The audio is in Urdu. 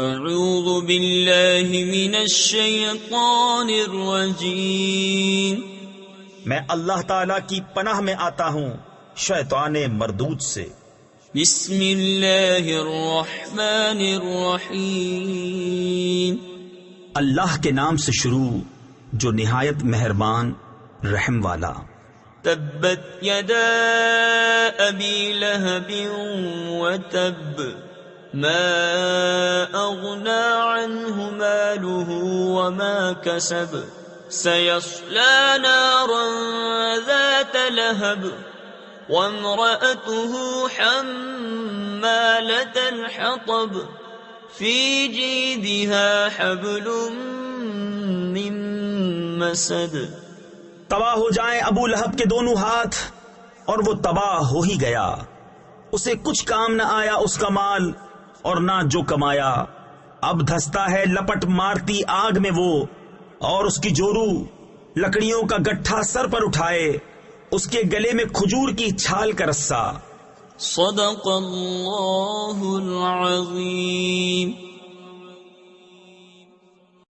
اعوذ باللہ من الشیطان الرجیم، میں اللہ تعالی کی پناہ میں آتا ہوں شیطان مردود سے۔ بسم اللہ الرحمن الرحیم، اللہ کے نام سے شروع جو نہایت مہربان رحم والا۔ تبت یدا ابی لہب وتب، ما اغنى عنه ماله وما كسب، سيصلى نارا ذات لهب، وامرأته حمالة الحطب، في جيدها حبل من مسد۔ تباہ ہو جائیں ابو لہب کے دونوں ہاتھ، اور وہ تباہ ہو ہی گیا، اسے کچھ کام نہ آیا اس کا مال اور نہ جو کمایا۔ اب دھستا ہے لپٹ مارتی آگ میں وہ، اور اس کی جورو لکڑیوں کا گٹھا سر پر اٹھائے، اس کے گلے میں کھجور کی چھال کا رسہ۔ صدق اللہ